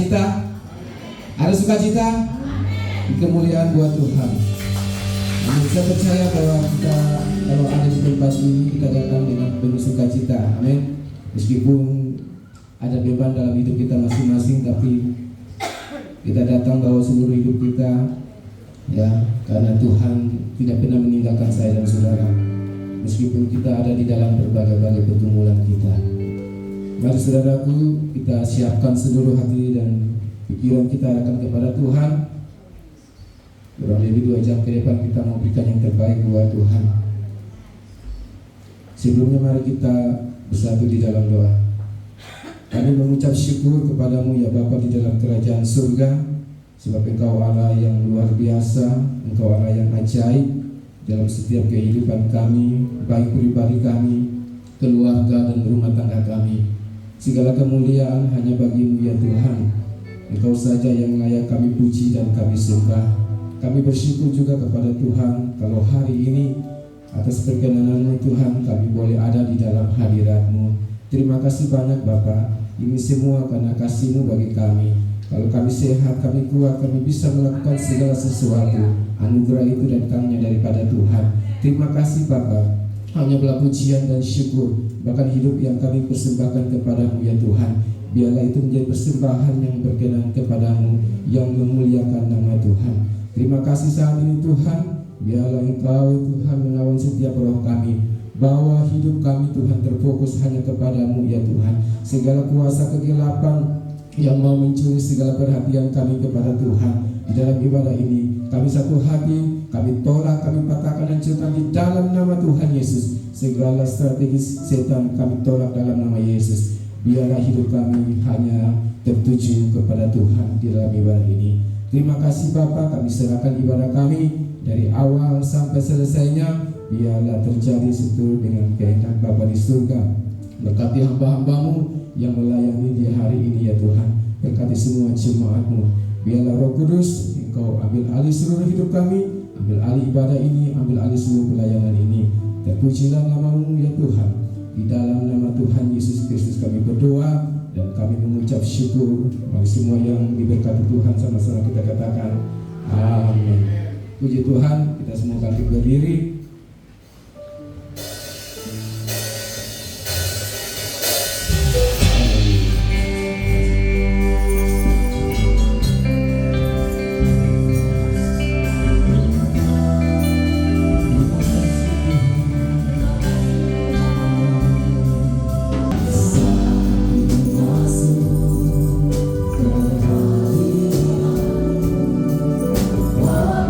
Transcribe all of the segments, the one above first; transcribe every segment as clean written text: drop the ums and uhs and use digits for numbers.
sukacita? Ada sukacita? Kemuliaan buat Tuhan. Amin. Saya percaya bahwa kita kalau ada di tempat ini kita datang dengan penuh sukacita. Amin. Meskipun ada beban dalam hidup kita masing-masing, tapi kita datang bawa seluruh hidup kita, ya, karena Tuhan tidak pernah meninggalkan saya dan saudara. Meskipun kita ada di dalam berbagai-bagai pergumulan kita. Mari saudaraku, kita siapkan seluruh hati dan pikiran kita arahkan kepada Tuhan. Kurang lebih 2 jam ke depan kita mau berikan yang terbaik buat Tuhan. Sebelumnya mari kita bersatu di dalam doa. Kami mengucap syukur kepadamu ya Bapa di dalam kerajaan surga, sebab Engkau Allah yang luar biasa, Engkau Allah yang ajaib dalam setiap kehidupan kami, baik pribadi kami, keluarga dan rumah tangga kami. Segala kemuliaan hanya bagimu ya Tuhan. Engkau saja yang layak kami puji dan kami sembah. Kami bersyukur juga kepada Tuhan kalau hari ini atas perkenanan-Mu Tuhan kami boleh ada di dalam hadirat-Mu. Terima kasih banyak Bapa. Ini semua karena kasih-Mu bagi kami. Kalau kami sehat, kami kuat, kami bisa melakukan segala sesuatu. Anugerah itu datangnya daripada Tuhan. Terima kasih Bapa. Hanya belah pujian dan syukur, bahkan hidup yang kami persembahkan kepadamu ya Tuhan. Biarlah itu menjadi persembahan yang berkenan kepadamu, yang memuliakan nama Tuhan. Terima kasih saat ini Tuhan. Biarlah Engkau Tuhan menawan setiap roh kami, bahwa hidup kami Tuhan terfokus hanya kepadamu ya Tuhan. Segala kuasa kegelapan yang mau mencuri segala perhatian kami kepada Tuhan di dalam ibadah ini, kami satu hati, kami tolak, kami patahkan dan hancurkan di dalam nama Tuhan Yesus. Segala strategis setan kami tolak dalam nama Yesus. Biarlah hidup kami hanya tertuju kepada Tuhan di dalam ibadah ini. Terima kasih Bapa, kami serahkan ibadah kami dari awal sampai selesainya. Biarlah terjadi seturut dengan kehendak Bapa di surga. Berkati hamba-hambamu yang melayani di hari ini ya Tuhan. Berkati semua jemaat-Mu. Biarlah Roh Kudus Engkau ambil alih seluruh hidup kami, ambil alih ibadah ini, ambil alih seluruh pelayanan ini. Terpujilah nama-Mu ya Tuhan. Di dalam nama Tuhan Yesus Kristus kami berdoa dan kami mengucap syukur. Mari semua yang diberkati Tuhan sama-sama kita katakan amin. Puji Tuhan, kita semua bangkit berdiri. Wow.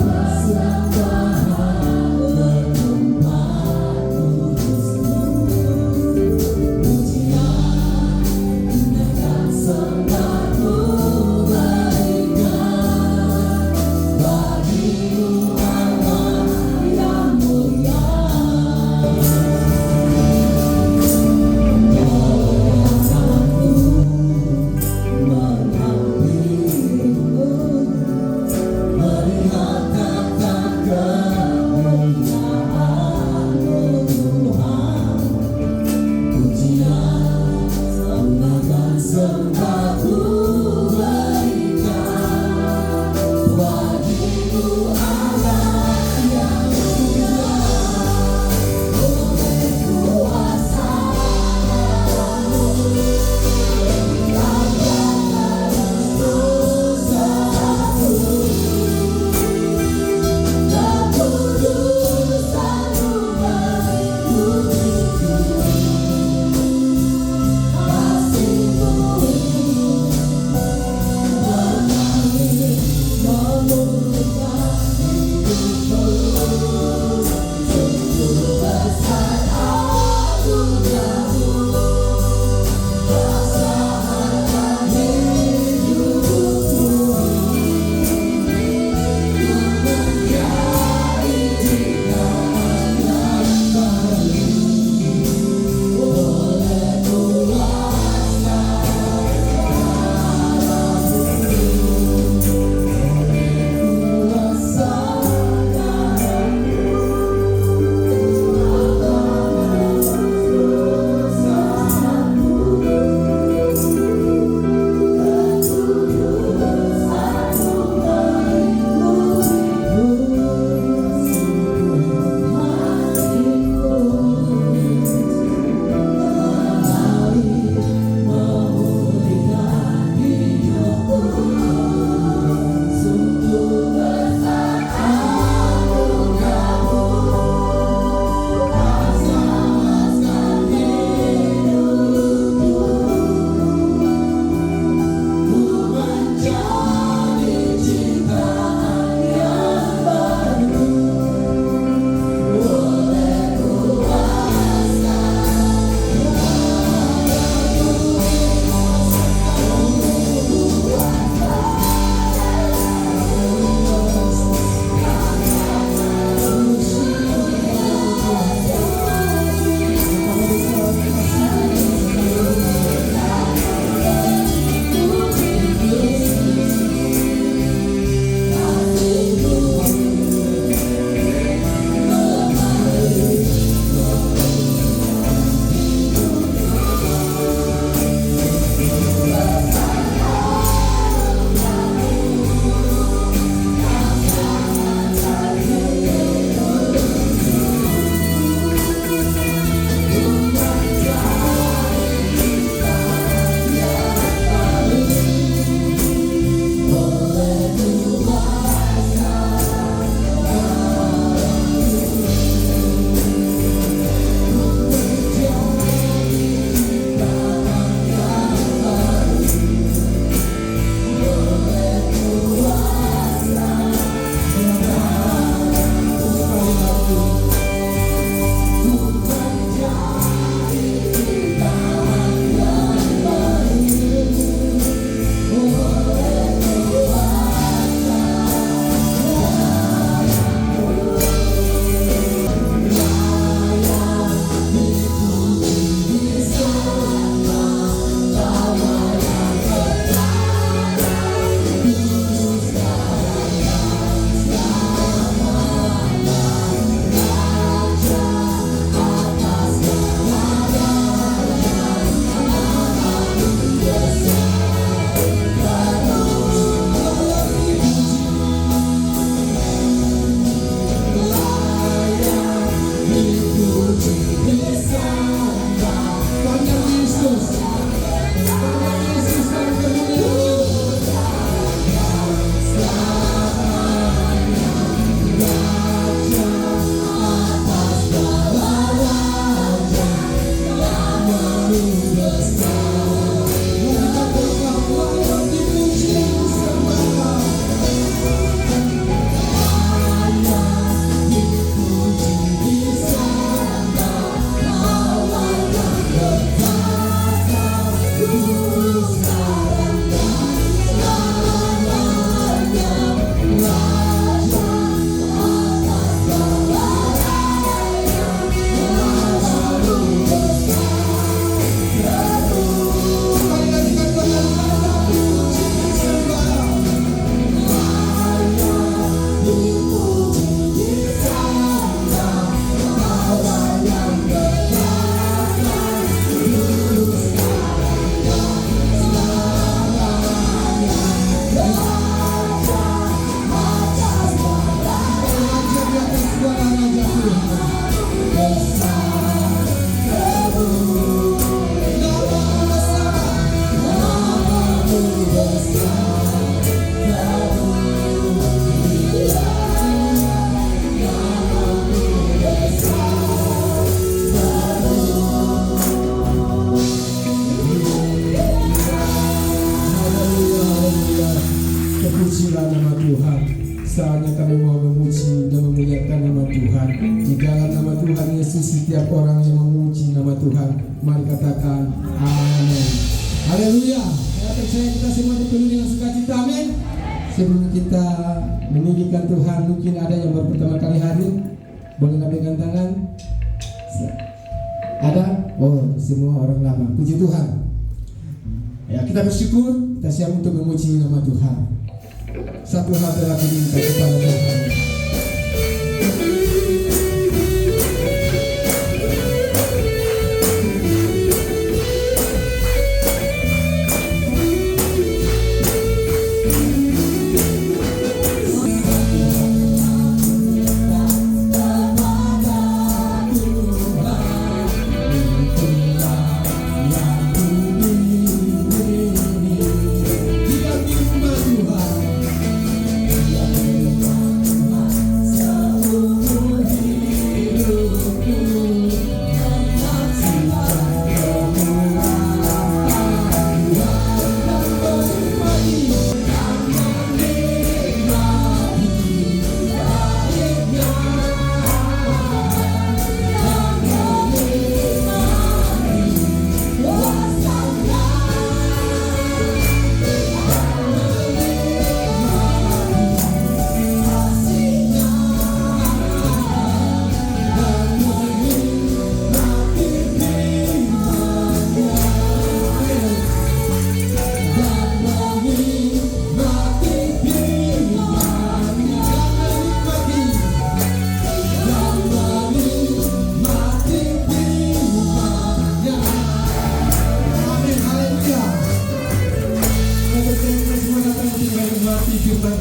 Tuhan. Saatnya kami mau memuji dan memuliakan nama Tuhan. Di dalam nama Tuhan Yesus, setiap orang yang memuji nama Tuhan, mari katakan amin. Haleluya. Saya percaya kita semua dipenuhi dengan sukacita, amin. Sebelum kita meninggikan Tuhan, mungkin ada yang baru pertama kali hadir, boleh lambaikan tangan. Ada? Oh, semua orang lama. Puji Tuhan. Ya, kita bersyukur, kita siap untuk memuji nama Tuhan. Satu hal telah diminta kepada Tuhan.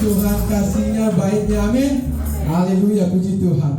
Tuhan kasihnya, baiknya, amin. Haleluya, puji Tuhan.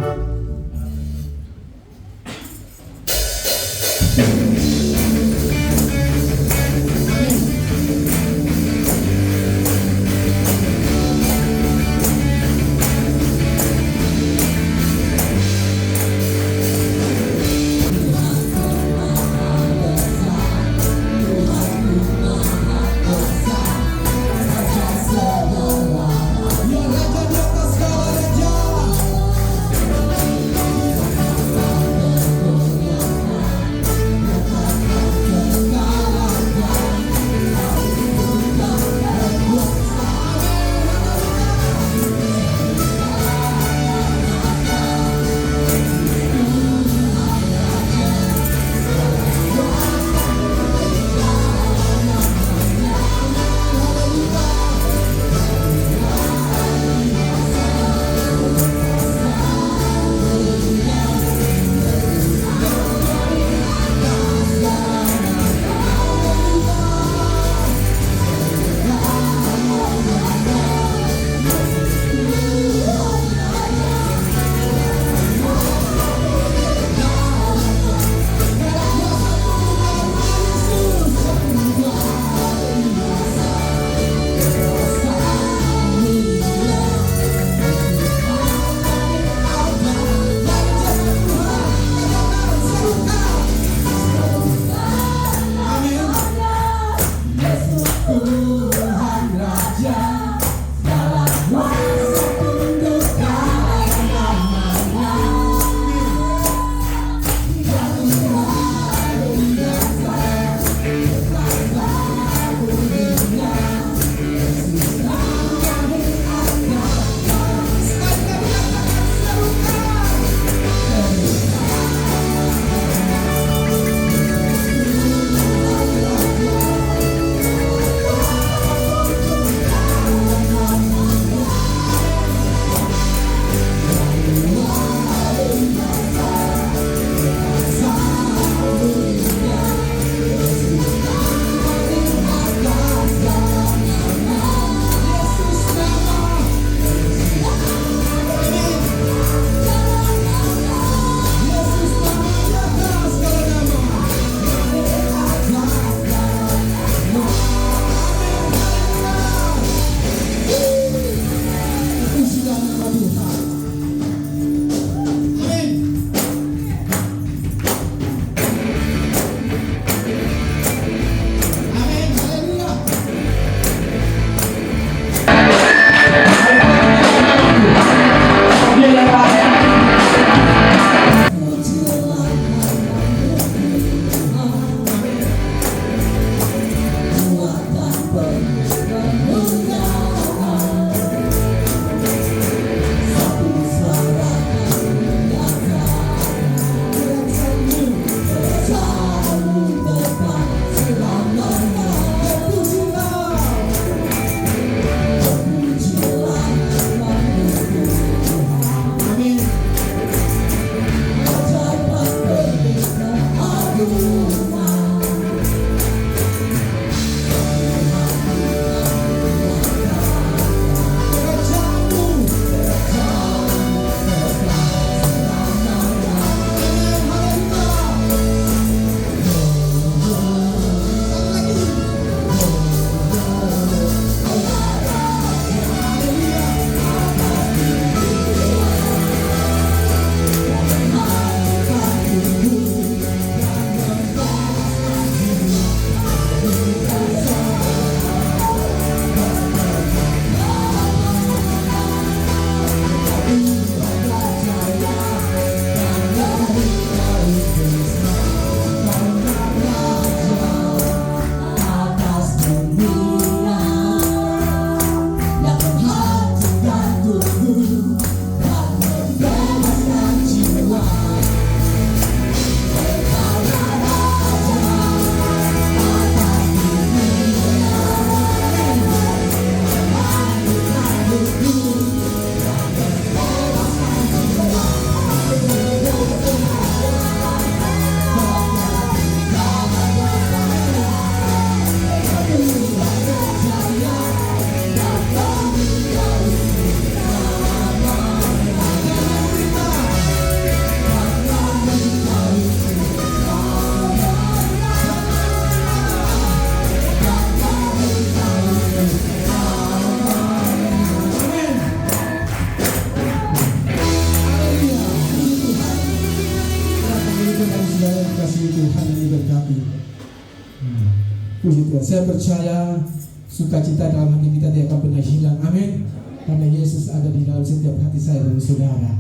Puji Tuhan. Saya percaya sukacita dalam hati kita tidak akan pernah hilang. Amin. Karena Yesus ada di dalam setiap hati saya dan saudara.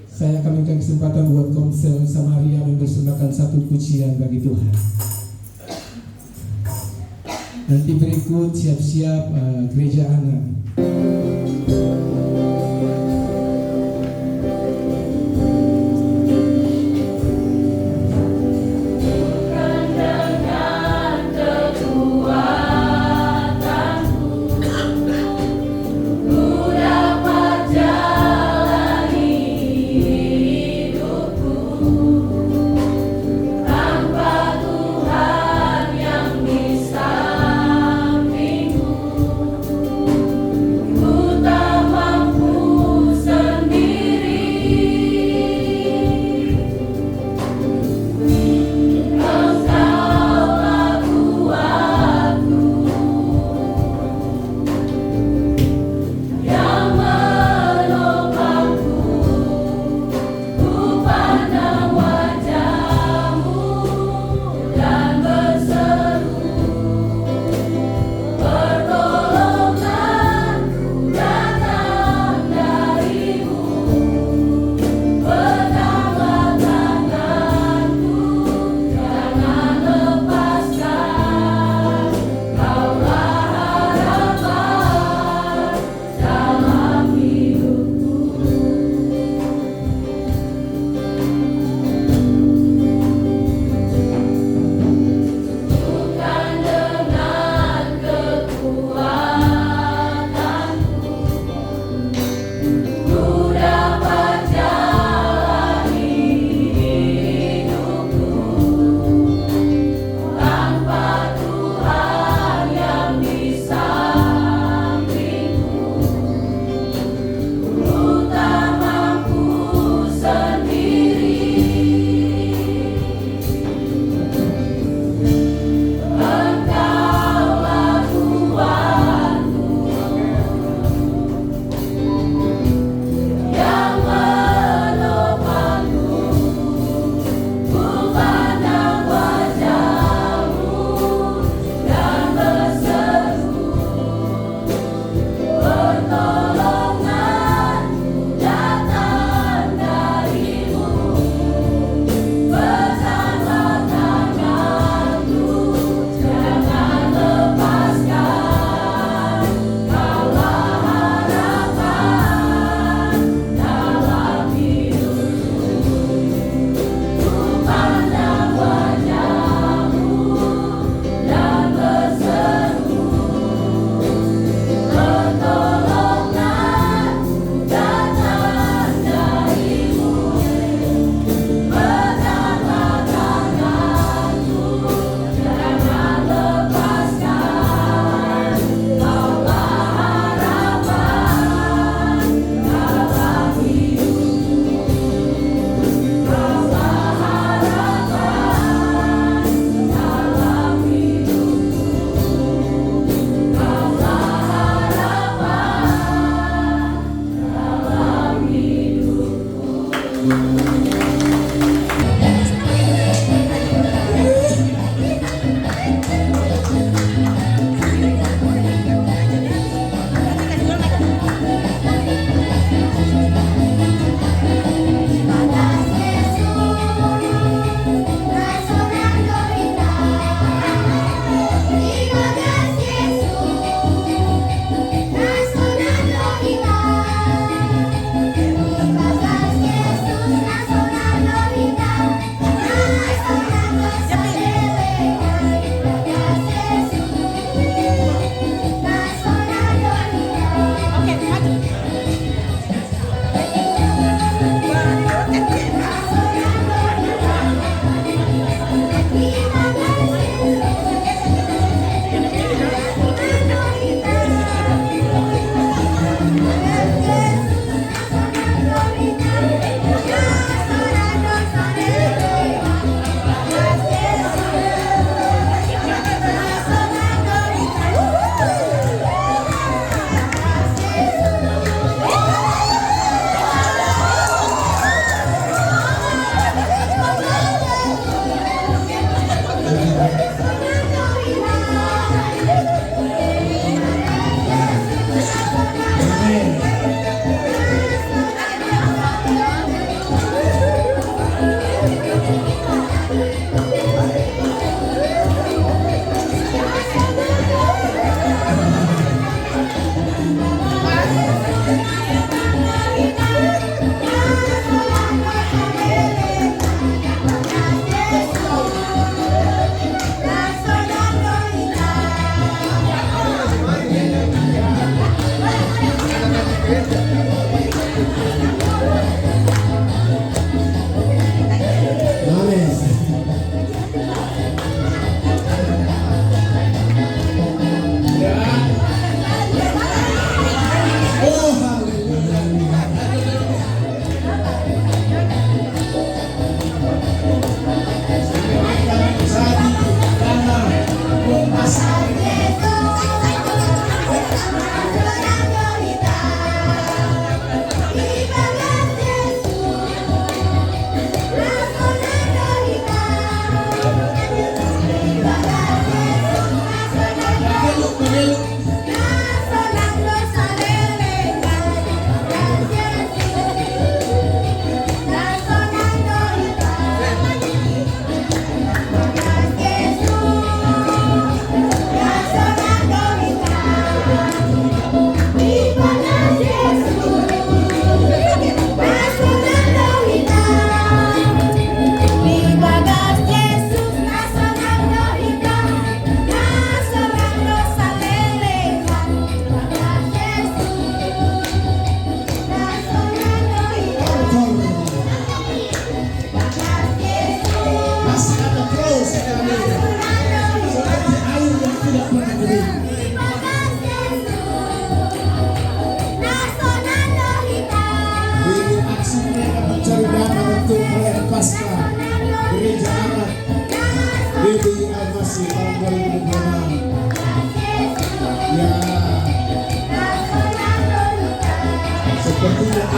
Saya akan memberikan kesempatan buat Komsel Samaria mempersembahkan satu pujian bagi Tuhan. Nanti berikut siap-siap gereja anak. Ku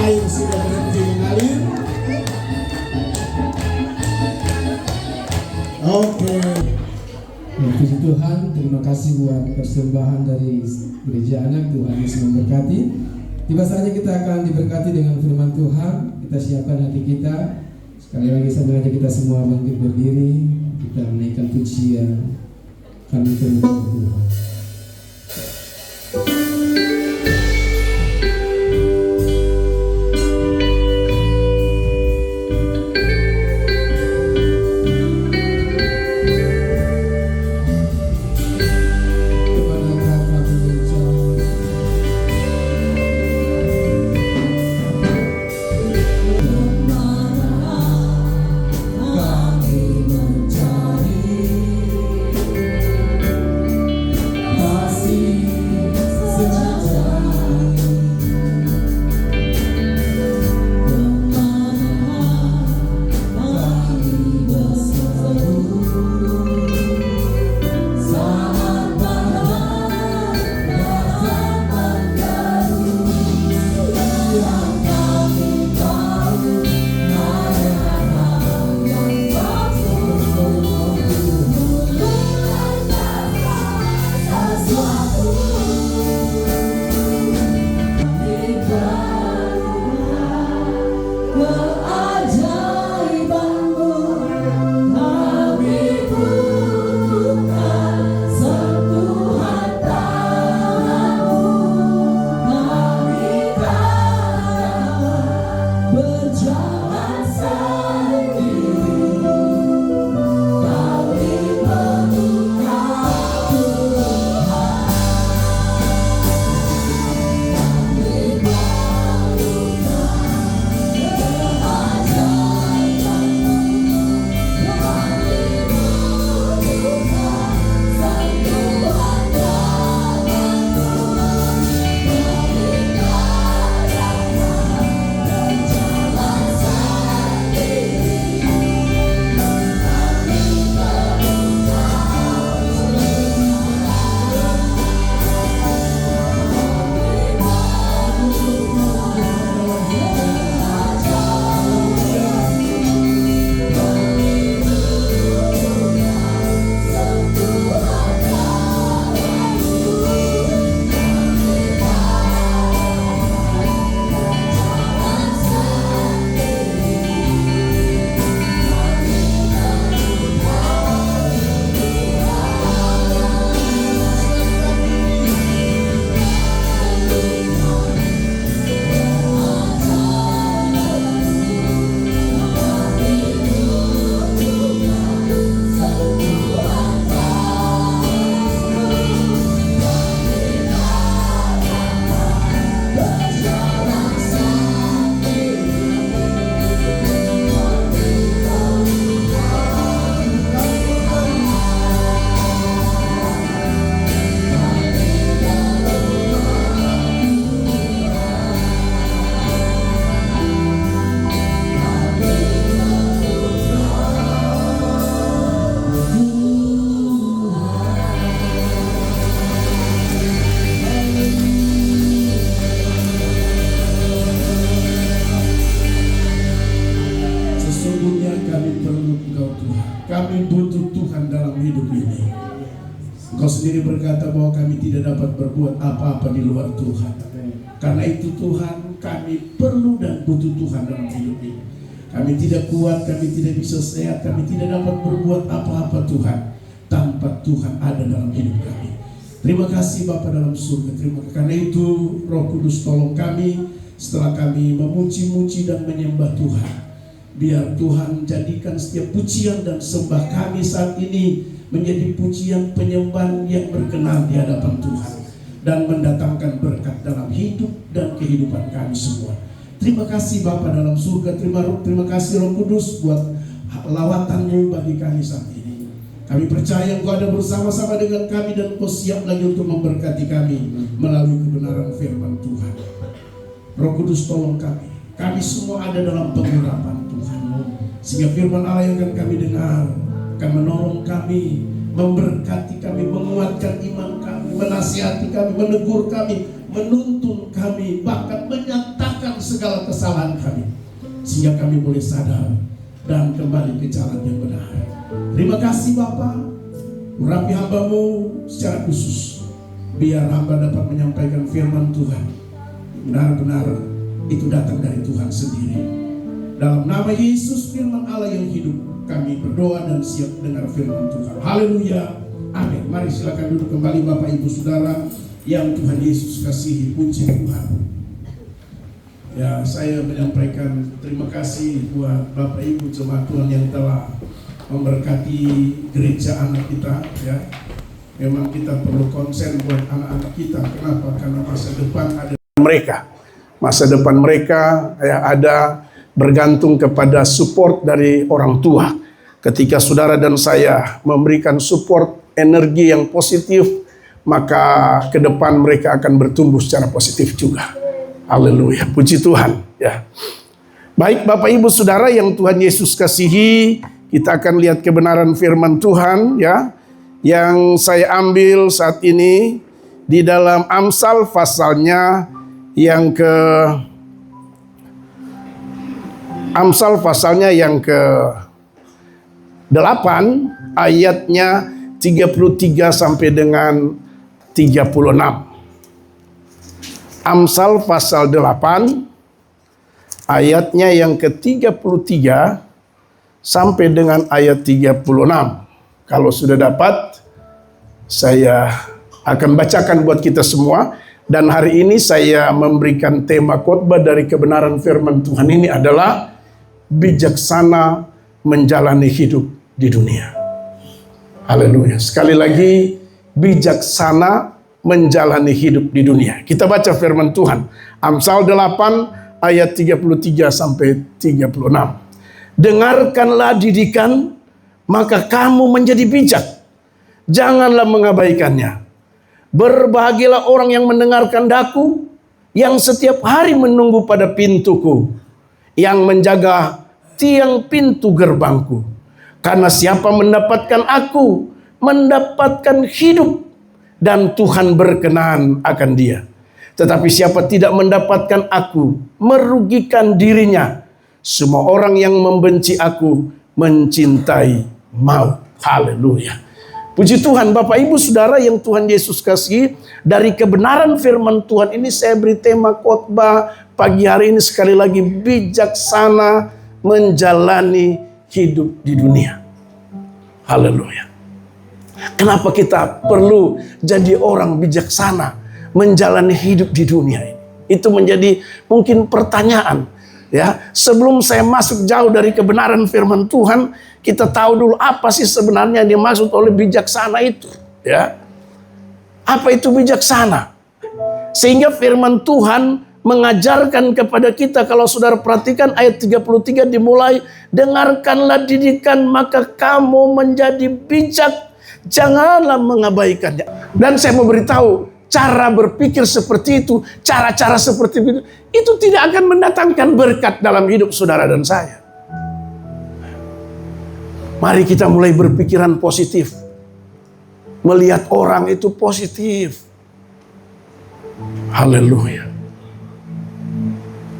air sudah berhenti mengalir. Oke. Puji Tuhan, terima kasih buat persembahan dari gereja anak. Tuhan Yesus memberkati. Tiba saatnya kita akan diberkati dengan firman Tuhan. Kita siapkan hati kita. Sekali lagi saya mengajak kita semua bangkit berdiri. Kita menaikkan pujian. Kami memuliakan Tuhan. Engkau sendiri berkata bahwa kami tidak dapat berbuat apa-apa di luar Tuhan. Karena itu Tuhan, kami perlu dan butuh Tuhan dalam hidup ini. Kami tidak kuat, kami tidak bisa sehat, kami tidak dapat berbuat apa-apa Tuhan tanpa Tuhan ada dalam hidup kami. Terima kasih Bapa dalam surga. Terima kasih. Karena itu Roh Kudus tolong kami setelah kami memuji-muji dan menyembah Tuhan. Biar Tuhan jadikan setiap pujian dan sembah kami saat ini menjadi pujian penyembahan yang berkenan di hadapan Tuhan dan mendatangkan berkat dalam hidup dan kehidupan kami semua. Terima kasih Bapa dalam surga. Terima kasih Roh Kudus buat lawatan-Mu bagi kami saat ini. Kami percaya Engkau ada bersama-sama dengan kami dan Engkau siap lagi untuk memberkati kami melalui kebenaran firman Tuhan. Roh Kudus tolong kami. Kami semua ada dalam pengurapan Tuhan, sehingga firman Allah yang akan kami dengar akan menolong kami, memberkati kami, menguatkan iman kami, menasihati kami, menegur kami, menuntun kami, bahkan menyatakan segala kesalahan kami, sehingga kami boleh sadar dan kembali ke jalan yang benar. Terima kasih Bapa, urapi hamba-Mu secara khusus, biar hamba dapat menyampaikan firman Tuhan benar-benar itu datang dari Tuhan sendiri. Dalam nama Yesus firman Allah yang hidup, kami berdoa dan siap dengar firman Tuhan. Haleluya, amin. Mari silakan duduk kembali Bapak Ibu Saudara yang Tuhan Yesus kasihi. Puji Tuhan. Ya, saya menyampaikan terima kasih buat Bapak Ibu jemaat Tuhan yang telah memberkati gereja anak kita. Ya, memang kita perlu konsen buat anak-anak kita. Kenapa? Karena masa depan ada mereka. Masa depan mereka ya ada bergantung kepada support dari orang tua. Ketika saudara dan saya memberikan support energi yang positif, maka ke depan mereka akan bertumbuh secara positif juga. Haleluya, puji Tuhan ya. Baik Bapak Ibu Saudara yang Tuhan Yesus kasihi, kita akan lihat kebenaran firman Tuhan ya, yang saya ambil saat ini di dalam Amsal pasalnya yang ke ke-8 ayatnya 33 sampai dengan 36. Amsal pasal 8 ayatnya yang ke-33 sampai dengan ayat 36. Kalau sudah dapat, saya akan bacakan buat kita semua. Dan hari ini saya memberikan tema khotbah dari kebenaran firman Tuhan ini adalah bijaksana menjalani hidup di dunia. Haleluya. Sekali lagi, bijaksana menjalani hidup di dunia. Kita baca firman Tuhan. Amsal 8 ayat 33 sampai 36. Dengarkanlah didikan, maka kamu menjadi bijak. Janganlah mengabaikannya. Berbahagialah orang yang mendengarkan daku, yang setiap hari menunggu pada pintuku, yang menjaga tiang pintu gerbangku. Karena siapa mendapatkan aku, mendapatkan hidup, dan Tuhan berkenan akan dia. Tetapi siapa tidak mendapatkan aku, merugikan dirinya. Semua orang yang membenci aku, mencintai maut. Haleluya. Puji Tuhan, Bapak Ibu Saudara yang Tuhan Yesus kasihi, dari kebenaran firman Tuhan ini saya beri tema khotbah pagi hari ini sekali lagi, bijaksana menjalani hidup di dunia. Haleluya. Kenapa kita perlu jadi orang bijaksana menjalani hidup di dunia ini? Itu menjadi mungkin pertanyaan. Ya, sebelum saya masuk jauh dari kebenaran firman Tuhan, kita tahu dulu apa sih sebenarnya yang dimaksud oleh bijaksana itu. Ya, apa itu bijaksana? Sehingga firman Tuhan mengajarkan kepada kita, kalau saudara perhatikan ayat 33 dimulai, dengarkanlah didikan maka kamu menjadi bijak, janganlah mengabaikannya. Dan saya mau beritahu, cara berpikir seperti itu, cara-cara seperti itu tidak akan mendatangkan berkat dalam hidup saudara dan saya. Mari kita mulai berpikiran positif. Melihat orang itu positif. Haleluya.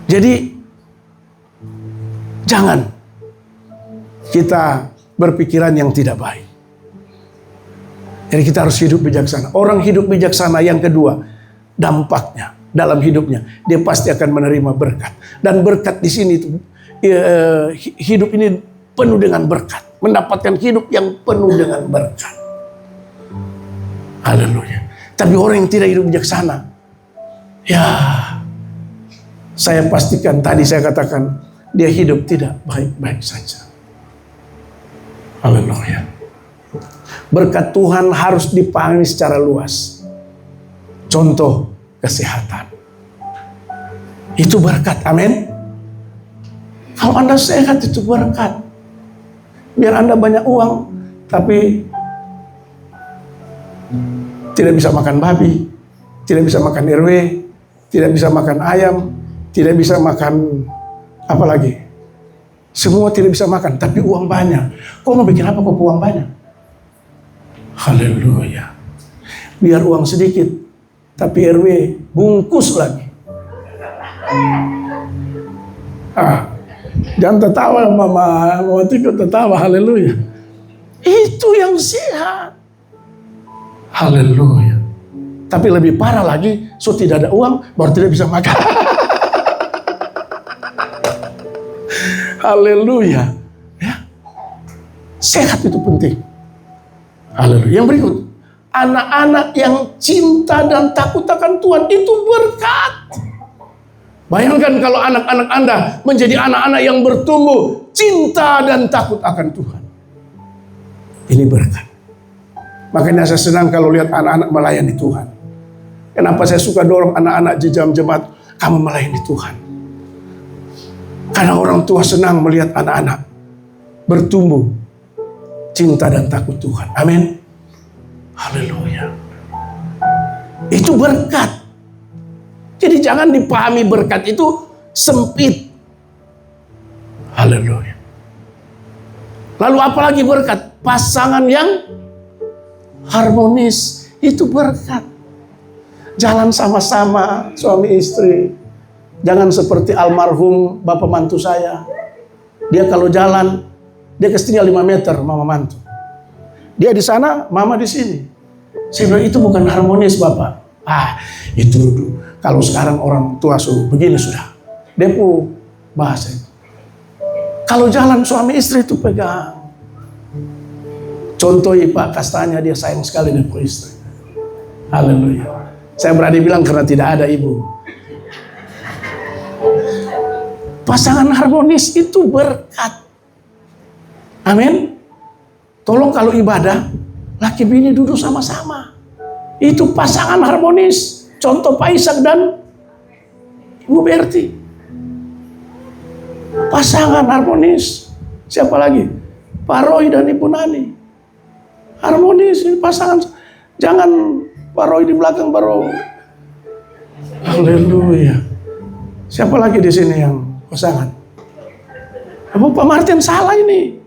Jadi, jangan kita berpikiran yang tidak baik. Jadi kita harus hidup bijaksana. Orang hidup bijaksana yang kedua, dampaknya dalam hidupnya, dia pasti akan menerima berkat. Dan berkat di sini itu, hidup ini penuh dengan berkat. Mendapatkan hidup yang penuh dengan berkat. Haleluya. Tapi orang yang tidak hidup bijaksana, ya, saya pastikan tadi saya katakan, dia hidup tidak baik-baik saja. Haleluya. Berkat Tuhan harus dipahami secara luas. Contoh, kesehatan. Itu berkat, amin. Kalau Anda sehat itu berkat. Biar Anda banyak uang, tapi tidak bisa makan babi, tidak bisa makan RW, tidak bisa makan ayam, tidak bisa makan apa lagi. Semua tidak bisa makan, tapi uang banyak. Kok mau bikin apa kok uang banyak? Haleluya. Biar uang sedikit, tapi RW bungkus lagi. Jangan tertawa mama Tiko, tertawa, haleluya. Itu yang sehat. Haleluya. Tapi lebih parah lagi, so tidak ada uang, baru tidak bisa makan. Haleluya. Ya. Sehat itu penting. Haleluya. Yang berikut, anak-anak yang cinta dan takut akan Tuhan itu berkat. Bayangkan kalau anak-anak Anda menjadi anak-anak yang bertumbuh cinta dan takut akan Tuhan. Ini berkat. Makanya saya senang kalau lihat anak-anak melayani Tuhan. Kenapa saya suka dorong anak-anak di jam jemaat, kamu melayani Tuhan. Karena orang tua senang melihat anak-anak bertumbuh cinta dan takut Tuhan. Amin. Haleluya. Itu berkat. Jadi jangan dipahami berkat itu sempit. Haleluya. Lalu apalagi berkat? Pasangan yang harmonis itu berkat. Jalan sama-sama suami istri. Jangan seperti almarhum bapak mantu saya. Dia kalau jalan, dia ketinggal 5 meter mama mantu. Dia di sana, mama di sini. Saya bilang itu bukan harmonis bapak. Itu kalau sekarang orang tua suruh begini sudah. Depo bahasa itu. Kalau jalan suami istri itu pegang. Contoh Pak Kastanya, dia sayang sekali dengan istri. Haleluya. Saya berani bilang karena tidak ada ibu. Pasangan harmonis itu berkat. Amin. Tolong kalau ibadah, laki bini duduk sama-sama. Itu pasangan harmonis. Contoh Pak Ishak dan Ibu Berti. Pasangan harmonis. Siapa lagi? Pak Roy dan Ibu Nani. Harmonis ini pasangan. Jangan Pak Roy di belakang baru. Haleluya. Siapa lagi di sini yang pasangan? Pak Martin salah ini.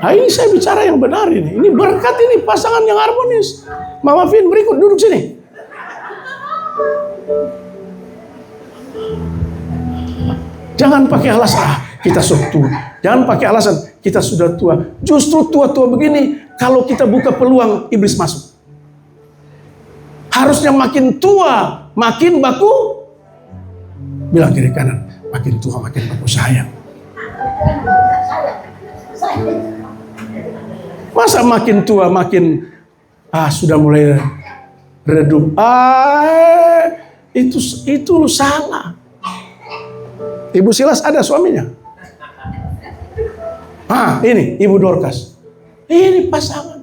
Ini saya bicara yang benar ini. Ini berkat ini, pasangan yang harmonis. Mama Vin berikut duduk sini. Jangan pakai alasan kita sudah tua. Jangan pakai alasan kita sudah tua. Justru tua-tua begini, kalau kita buka peluang, iblis masuk. Harusnya makin tua, makin baku. Bilang kiri kanan, makin tua makin baku sayang. Masa makin tua makin sudah mulai redup. Itu salah. Ibu Silas ada suaminya. Ini Ibu Dorcas. Ini pasangan.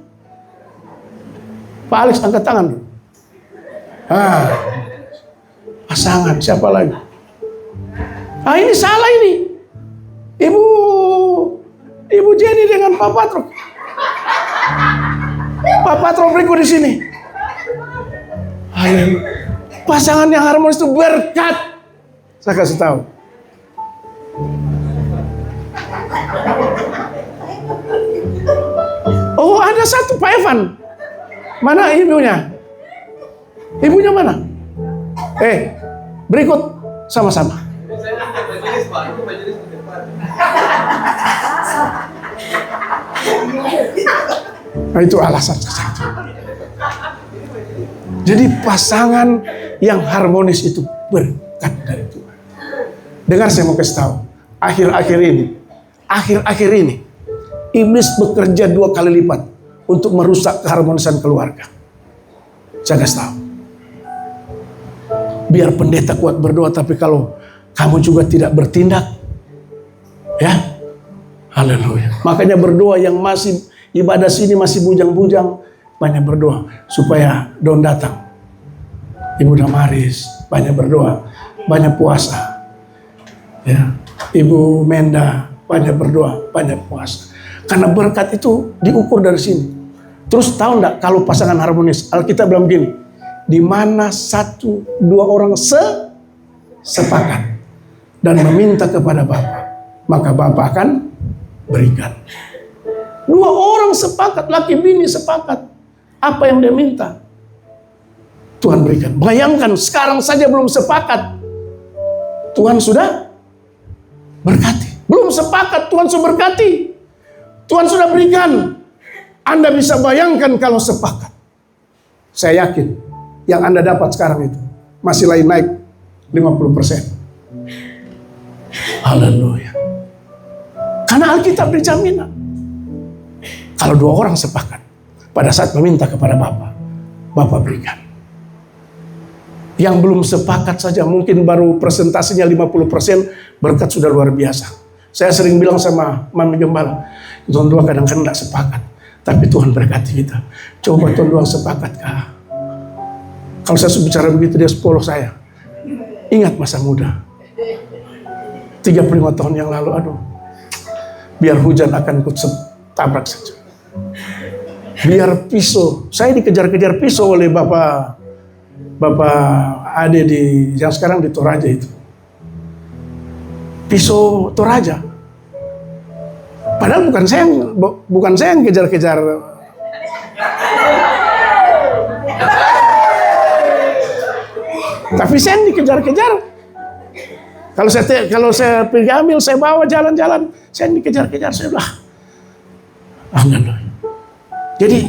Pak Alex angkat tangan dulu. Pasangan siapa lagi? Ini salah ini. Ibu Jenny dengan Pak Patro. Pak Patro berikut di sini. Pasangan yang harmonis itu berkat. Saya kasih tahu. Oh, ada satu Pak Evan. Mana ibunya? Ibunya mana? Berikut sama-sama. Itu alasan satu. Jadi pasangan yang harmonis itu berkat dari Tuhan. Dengar, saya mau kasih tahu. Akhir-akhir ini iblis bekerja 2 kali lipat untuk merusak keharmonisan keluarga. Saya kasih tahu. Biar pendeta kuat berdoa, tapi kalau kamu juga tidak bertindak, ya, haleluya. Makanya berdoa yang masih ibadah sini masih bujang-bujang, banyak berdoa supaya Don datang. Ibu Damaris banyak berdoa, banyak puasa. Ya, Ibu Menda banyak berdoa, banyak puasa. Karena berkat itu diukur dari sini. Terus tahu enggak kalau pasangan harmonis? Alkitab bilang begini, di mana 1-2 orang sepakat dan meminta kepada Bapa, maka Bapa akan berikan. 2 orang sepakat, laki bini sepakat. Apa yang dia minta, Tuhan berikan. Bayangkan sekarang saja belum sepakat, Tuhan sudah berkati. Belum sepakat, Tuhan sudah berkati. Tuhan sudah berikan. Anda bisa bayangkan kalau sepakat. Saya yakin yang Anda dapat sekarang itu masih lain naik 50%. Haleluya. Karena Alkitab beri jaminan. Kalau dua orang sepakat pada saat meminta kepada Bapa, Bapa berikan. Yang belum sepakat saja mungkin baru presentasinya 50%, berkat sudah luar biasa. Saya sering bilang sama Mami Gembala, Tuhan doa kadang-kadang tidak sepakat, tapi Tuhan berkati kita. Coba Tuhan doa sepakat kah? Kalau saya bicara begitu dia sepuluh saya. Ingat masa muda. 35 tahun yang lalu, aduh. Biar hujan akan ku tabrak saja. Biar pisau, saya dikejar-kejar pisau oleh Bapak Ade yang sekarang di Toraja itu. Pisau Toraja. Padahal bukan saya yang kejar-kejar. Tapi saya yang dikejar-kejar. Kalau saya pergi ambil, saya bawa jalan-jalan, saya yang dikejar-kejar, saya bilang, jadi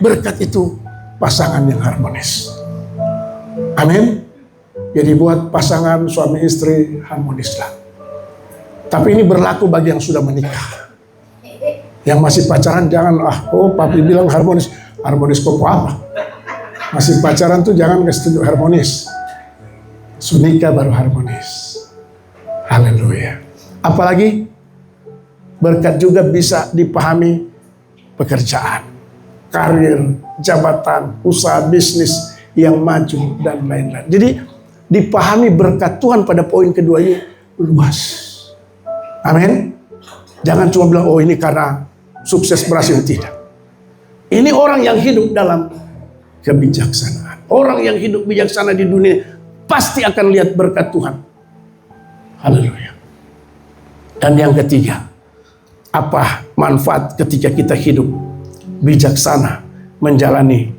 berkat itu pasangan yang harmonis. Amin. Jadi buat pasangan suami istri harmonislah. Tapi ini berlaku bagi yang sudah menikah. Yang masih pacaran jangan, papi bilang harmonis. Harmonis kok apa? Masih pacaran tuh jangan setuju harmonis. Sunika baru harmonis. Haleluya. Apalagi berkat juga bisa dipahami pekerjaan, karir, jabatan, usaha bisnis yang maju dan lain-lain. Jadi dipahami berkat Tuhan pada poin kedua ini luas. Amin. Jangan cuma bilang, oh ini karena sukses berhasil. Tidak. Ini orang yang hidup dalam kebijaksanaan. Orang yang hidup bijaksana di dunia pasti akan lihat berkat Tuhan. Haleluya. Dan yang ketiga, apa manfaat ketika kita hidup bijaksana menjalani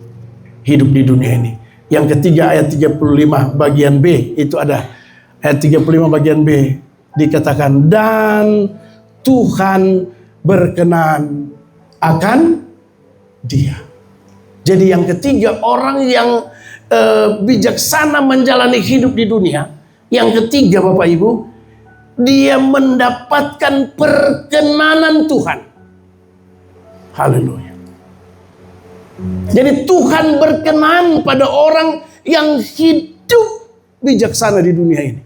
hidup di dunia ini? Yang ketiga ayat 35 bagian B itu ada. Ayat 35 bagian B dikatakan, dan Tuhan berkenan akan dia. Jadi yang ketiga, orang yang bijaksana menjalani hidup di dunia, yang ketiga Bapak Ibu, dia mendapatkan perkenanan Tuhan. Haleluya. Jadi Tuhan berkenan pada orang yang hidup bijaksana di dunia ini.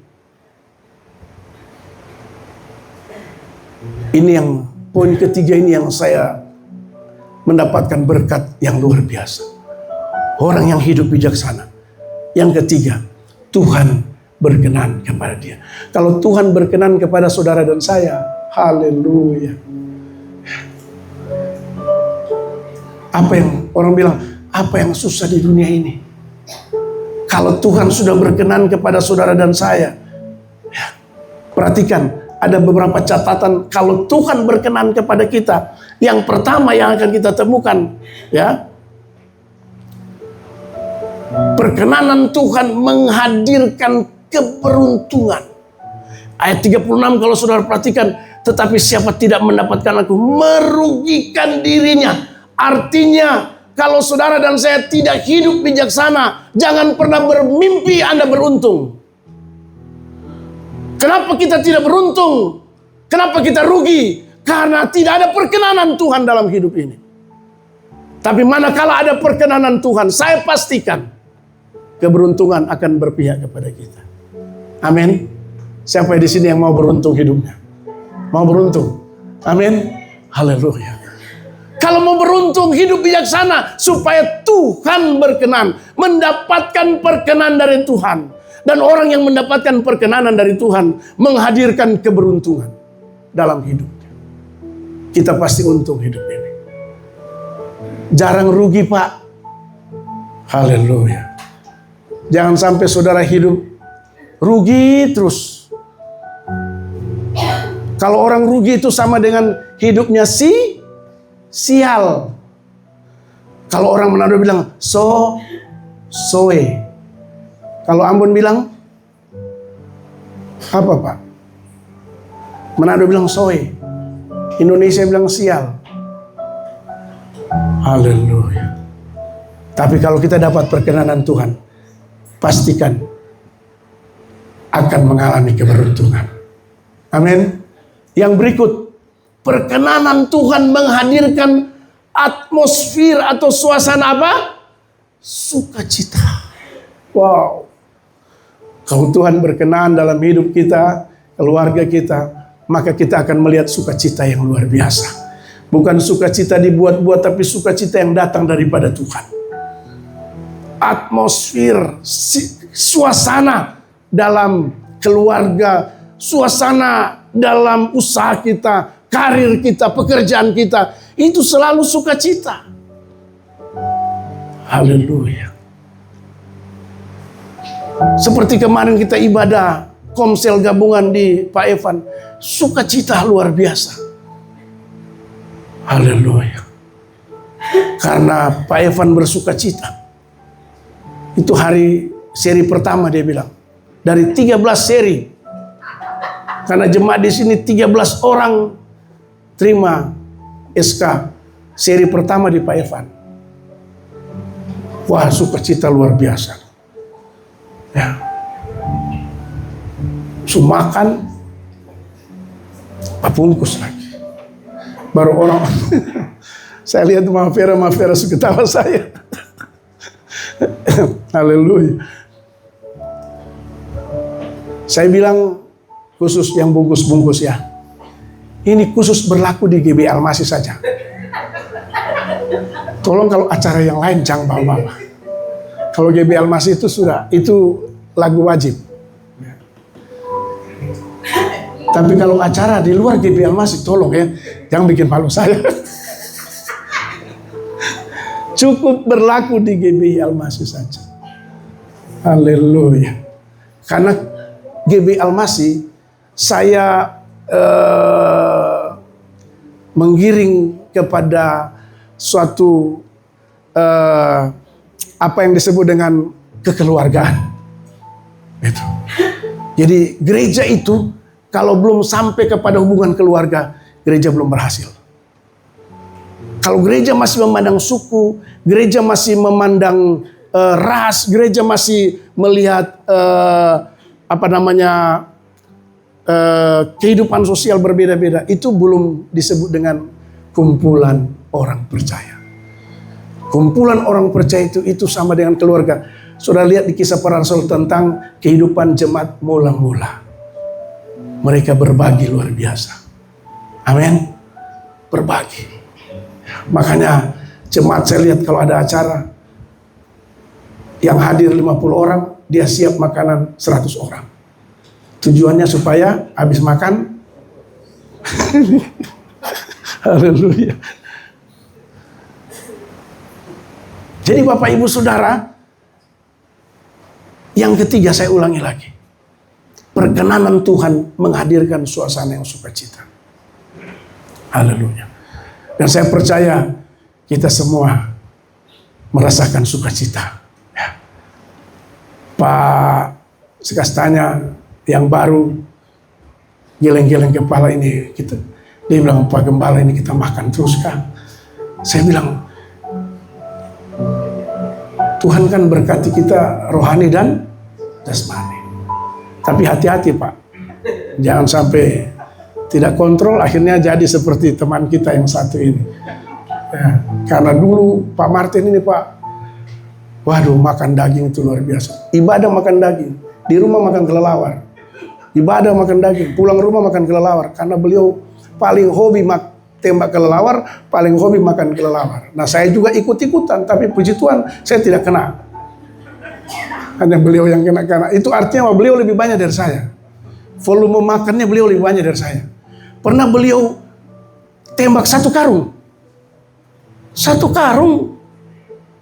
Ini yang poin ketiga ini yang saya mendapatkan berkat yang luar biasa. Orang yang hidup bijaksana. Yang ketiga, Tuhan berkenan kepada dia. Kalau Tuhan berkenan kepada saudara dan saya, haleluya. Apa yang orang bilang, apa yang susah di dunia ini? Kalau Tuhan sudah berkenan kepada saudara dan saya, perhatikan. Ada beberapa catatan kalau Tuhan berkenan kepada kita. Yang pertama yang akan kita temukan, ya, perkenanan Tuhan menghadirkan keberuntungan. Ayat 36 kalau saudara perhatikan, tetapi siapa tidak mendapatkan aku merugikan dirinya. Artinya kalau saudara dan saya tidak hidup bijaksana, jangan pernah bermimpi Anda beruntung. Kenapa kita tidak beruntung? Kenapa kita rugi? Karena tidak ada perkenanan Tuhan dalam hidup ini. Tapi manakala ada perkenanan Tuhan, saya pastikan keberuntungan akan berpihak kepada kita. Amin. Siapa di sini yang mau beruntung hidupnya? Mau beruntung? Amin. Haleluya. Kalau mau beruntung hidup bijaksana supaya Tuhan berkenan, mendapatkan perkenan dari Tuhan. Dan orang yang mendapatkan perkenanan dari Tuhan menghadirkan keberuntungan dalam hidupnya. Kita pasti untung hidup ini. Jarang rugi, Pak. Haleluya. Jangan sampai saudara hidup rugi terus. Kalau orang rugi itu sama dengan hidupnya sial. Kalau orang Manado bilang soe. Kalau Ambon bilang Apa Pak? Manado bilang soe, Indonesia bilang sial. Haleluya. Tapi kalau kita dapat perkenanan Tuhan, pastikan akan mengalami keberuntungan. Amin. Yang berikut, perkenanan Tuhan menghadirkan atmosfer atau suasana apa? Sukacita. Wow. Kalau Tuhan berkenan dalam hidup kita, keluarga kita, maka kita akan melihat sukacita yang luar biasa. Bukan sukacita dibuat-buat, tapi sukacita yang datang daripada Tuhan. Atmosfer, suasana dalam keluarga, suasana dalam usaha kita, karir kita, pekerjaan kita, itu selalu sukacita. Haleluya. Seperti kemarin kita ibadah komsel gabungan di Pak Evan, sukacita luar biasa. Haleluya. Karena Pak Evan bersukacita. Itu hari seri pertama dia bilang. Dari 13 seri. Karena jemaat di sini 13 orang terima SK seri pertama di Pak Evan. Wah, sukacita luar biasa. Ya. Makan, papungkus lagi. Baru orang, saya lihat Mama Vera suka ketawa saya. Haleluya. Saya bilang khusus yang bungkus-bungkus ya. Ini khusus berlaku di GB Almasi saja. Tolong kalau acara yang lain jangan bawa-bawa. Kalau GB Almasi itu sudah, itu lagu wajib. Tapi kalau acara di luar GB Almasi, tolong ya, jangan bikin malu saya. Cukup berlaku di GB Almasi saja. Haleluya. Karena GB Almasi, saya menggiring kepada suatu apa yang disebut dengan kekeluargaan. Itu. Jadi gereja itu kalau belum sampai kepada hubungan keluarga, gereja belum berhasil. Kalau gereja masih memandang suku, gereja masih memandang ras, gereja masih melihat kehidupan sosial berbeda-beda, itu belum disebut dengan kumpulan orang percaya. Kumpulan orang percaya itu sama dengan keluarga. Sudah lihat di Kisah Para Rasul tentang kehidupan jemaat mula-mula. Mereka berbagi luar biasa. Amin. Berbagi. Makanya jemaat saya lihat kalau ada acara yang hadir 50 orang, dia siap makanan 100 orang. Tujuannya supaya habis makan. Haleluya. Jadi Bapak Ibu Saudara, yang ketiga saya ulangi lagi. Perkenanan Tuhan menghadirkan suasana yang sukacita. Haleluya. Dan saya percaya kita semua merasakan sukacita. Ya. Pak Sekastanya yang baru geleng-geleng kepala ini, dia bilang, Pak Gembala ini kita makan terus kah? Saya bilang, Tuhan kan berkati kita rohani dan jasmani. Tapi hati-hati Pak, jangan sampai tidak kontrol, akhirnya jadi seperti teman kita yang satu ini. Ya, karena dulu Pak Martin ini Pak, waduh makan daging itu luar biasa. Ibadah makan daging, di rumah makan kelelawar. Ibadah makan daging, pulang rumah makan kelelawar. Karena beliau paling hobi tembak kelelawar, paling hobi makan kelelawar. Nah saya juga ikut-ikutan, tapi puji Tuhan saya tidak kena. Hanya beliau yang kena. Karena itu artinya beliau lebih banyak dari saya. Volume makannya beliau lebih banyak dari saya. Pernah beliau tembak 1 karung. 1 karung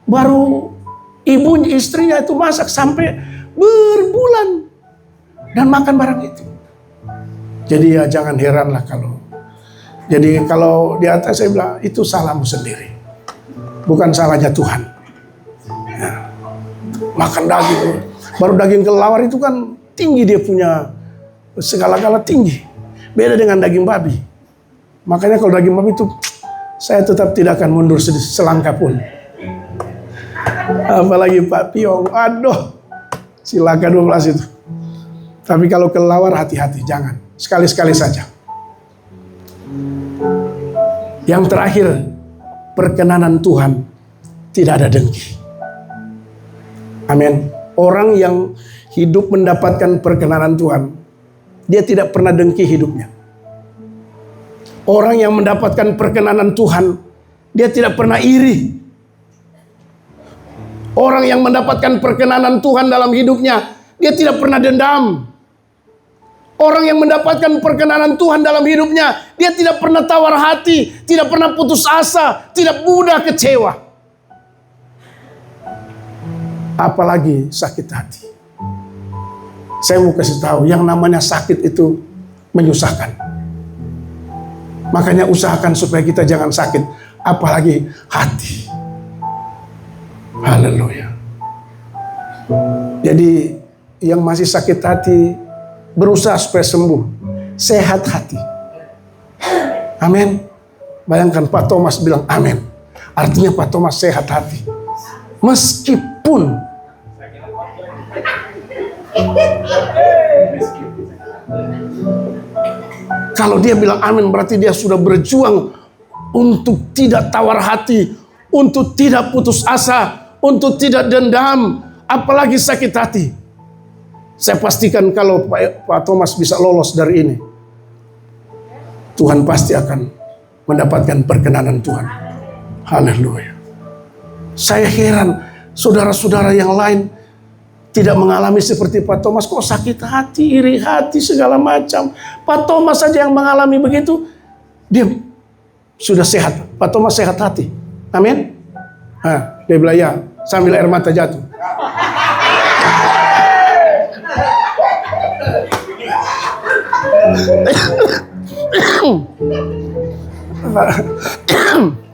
baru ibunya, istrinya itu masak sampai berbulan dan makan barang itu. Jadi ya jangan heran lah kalau. Jadi kalau di atas saya bilang itu salahmu sendiri, bukan salahnya Tuhan. Ya. Makan daging, baru daging kelelawar itu kan tinggi dia punya segala-gala tinggi. Beda dengan daging babi. Makanya kalau daging babi itu saya tetap tidak akan mundur selangkah pun. Apalagi Pak Piong, aduh, silakan 12 itu. Tapi kalau kelelawar hati-hati, jangan. Sekali-sekali saja. Yang terakhir, perkenanan Tuhan tidak ada dengki. Amin. Orang yang hidup mendapatkan perkenanan Tuhan, dia tidak pernah dengki hidupnya. Orang yang mendapatkan perkenanan Tuhan, dia tidak pernah iri. Orang yang mendapatkan perkenanan Tuhan dalam hidupnya, dia tidak pernah dendam. Orang yang mendapatkan perkenanan Tuhan dalam hidupnya, dia tidak pernah tawar hati, tidak pernah putus asa, tidak mudah kecewa. Apalagi sakit hati. Saya mau kasih tahu, yang namanya sakit itu menyusahkan. Makanya usahakan supaya kita jangan sakit, apalagi hati. Haleluya. Jadi yang masih sakit hati, berusaha supaya sembuh, sehat hati. Amin. Bayangkan Pak Thomas bilang amin. Artinya Pak Thomas sehat hati. Meskipun kalau dia bilang amin, berarti dia sudah berjuang untuk tidak tawar hati, untuk tidak putus asa, untuk tidak dendam, apalagi sakit hati. Saya pastikan kalau Pak Thomas bisa lolos dari ini, Tuhan pasti akan mendapatkan perkenanan Tuhan. Haleluya. Saya heran, saudara-saudara yang lain tidak mengalami seperti Pak Thomas. Kok sakit hati, iri hati, segala macam. Pak Thomas saja yang mengalami begitu, dia sudah sehat. Pak Thomas sehat hati. Amin. Dia bilang ya, sambil air mata jatuh.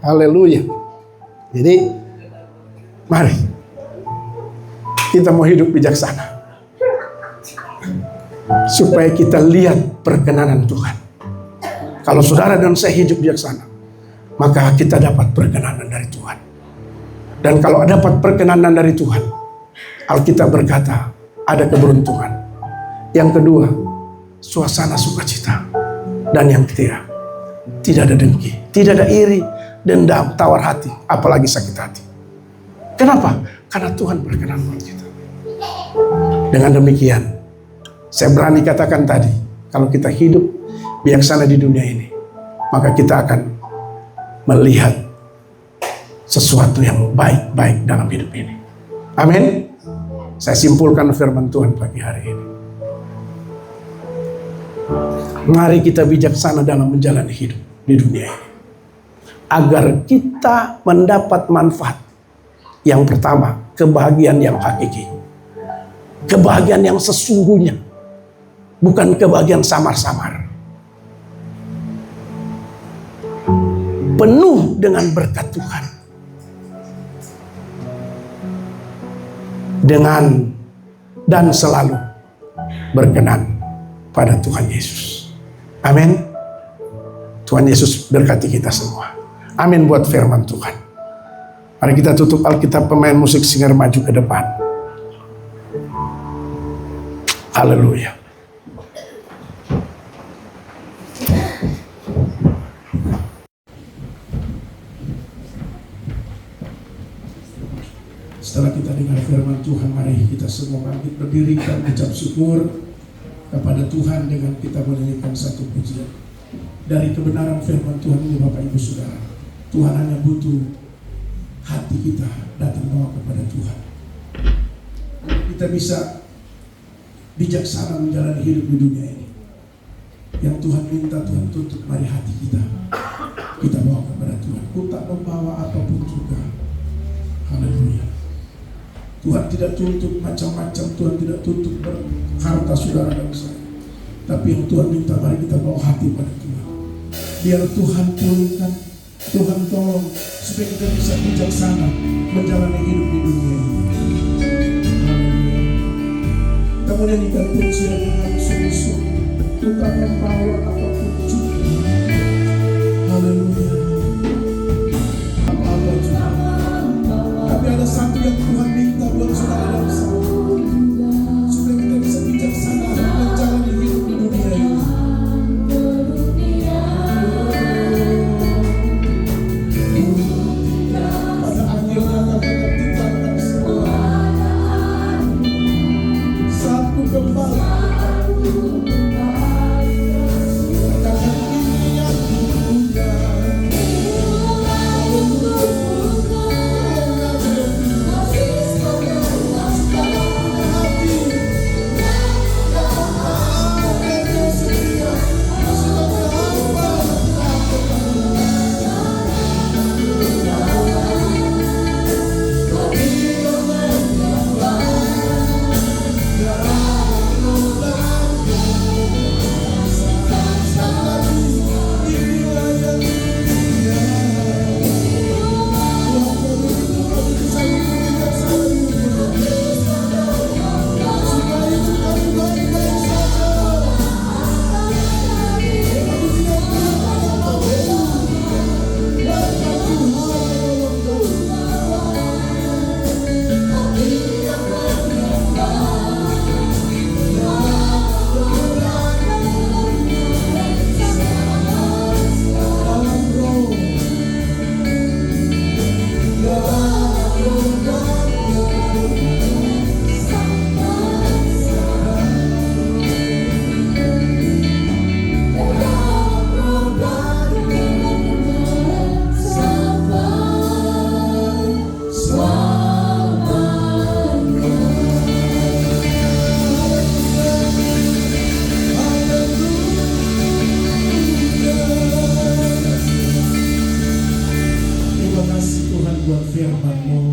Haleluya. Jadi mari kita mau hidup bijaksana supaya kita lihat perkenanan Tuhan. Kalau saudara dan saya hidup bijaksana, maka kita dapat perkenanan dari Tuhan. Dan kalau dapat perkenanan dari Tuhan, Alkitab berkata ada keberuntungan. Yang kedua, suasana sukacita. Dan yang ketiga, tidak ada dengki, tidak ada iri, dendam, tawar hati, apalagi sakit hati. Kenapa? Karena Tuhan berkenan buat kita. Dengan demikian, saya berani katakan tadi, kalau kita hidup bijaksana di dunia ini, maka kita akan melihat sesuatu yang baik-baik dalam hidup ini. Amin. Saya simpulkan firman Tuhan pagi hari ini. Mari kita bijaksana dalam menjalani hidup di dunia ini, agar kita mendapat manfaat. Yang pertama, kebahagiaan yang hakiki, kebahagiaan yang sesungguhnya, bukan kebahagiaan samar-samar, penuh dengan berkat Tuhan, dengan dan selalu berkenan pada Tuhan Yesus. Amin. Tuhan Yesus berkati kita semua. Amin buat firman Tuhan. Mari kita tutup Alkitab, pemain musik singer maju ke depan. Haleluya. Setelah kita dengar firman Tuhan, mari kita semua bangkit berdiri dan ucap syukur kepada Tuhan dengan kita menyanyikan satu pujian. Dari kebenaran firman Tuhan ini Bapak Ibu Saudara, Tuhan hanya butuh hati kita datang bawa kepada Tuhan. Kita bisa bijaksana menjalani hidup di dunia ini. Yang Tuhan minta, Tuhan tuntut, mari hati kita bawa kepada Tuhan. Ku tak membawa apapun juga. Haleluya. Tuhan tidak tuntut macam-macam, Tuhan tidak tuntut harta saudara dan saya. Tapi yang Tuhan minta, mari kita bawa hati pada Tuhan. Biar Tuhan pulihkan, Tuhan tolong, supaya kita bisa bijaksana menjalani hidup di dunia ini. Haleluya. Kita menyanyikan pujian dengan sungguh-sungguh. bukan membawa apapun juga. Haleluya. Apa-apa juga. Tapi ada satu yang Tuhan minta buat saudara dan saya, supaya kita bisa bijaksana menjalani hidup di dunia ini. Pada akhirnya kami akan tinggalkan semua. Satu kembali.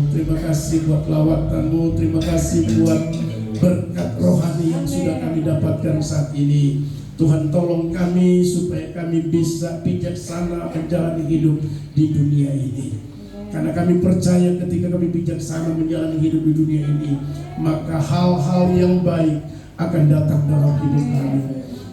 Terima kasih buat lawatanmu, terima kasih buat berkat rohani yang sudah kami dapatkan saat ini. Tuhan tolong kami supaya kami bisa bijaksana menjalani hidup di dunia ini. Karena kami percaya ketika kami bijaksana menjalani hidup di dunia ini, maka hal-hal yang baik akan datang dalam hidup kami.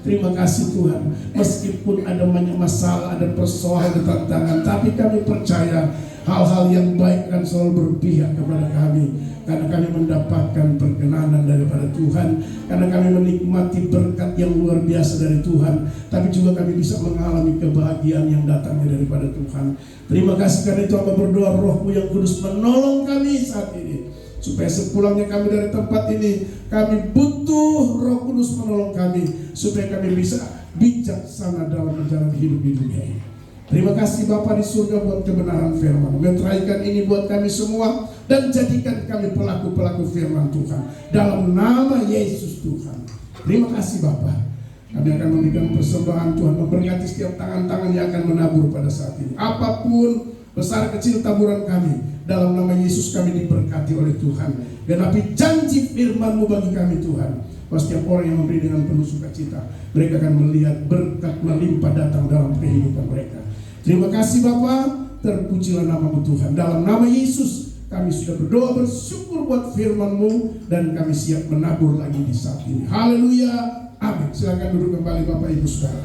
Terima kasih Tuhan, meskipun ada banyak masalah, ada persoalan, ada tantangan, tapi kami percaya hal-hal yang baik akan selalu berpihak kepada kami. Karena kami mendapatkan perkenanan daripada Tuhan, karena kami menikmati berkat yang luar biasa dari Tuhan, tapi juga kami bisa mengalami kebahagiaan yang datangnya daripada Tuhan. Terima kasih karena itu Amba berdoa Roh-Mu yang kudus menolong kami saat ini, supaya sepulangnya kami dari tempat ini, kami butuh Roh Kudus menolong kami, supaya kami bisa bijaksana dalam menjalani hidup di dunia ini. Terima kasih Bapa di surga buat kebenaran firman. Meteraikan ini buat kami semua, dan jadikan kami pelaku-pelaku firman Tuhan dalam nama Yesus Tuhan. Terima kasih Bapa. Kami akan memberikan persembahan Tuhan, memberkati setiap tangan-tangan yang akan menabur pada saat ini. Apapun besar kecil taburan kami, dalam nama Yesus kami diberkati oleh Tuhan. Genapi janji firman-Mu bagi kami Tuhan. Bahwa setiap orang yang memberi dengan penuh sukacita, mereka akan melihat berkat melimpah datang dalam kehidupan mereka. Terima kasih Bapa, terpujilah nama-Mu Tuhan. Dalam nama Yesus kami sudah berdoa bersyukur buat firman-Mu, dan kami siap menabur lagi di saat ini. Haleluya, amin. Silakan duduk kembali Bapak Ibu Saudara.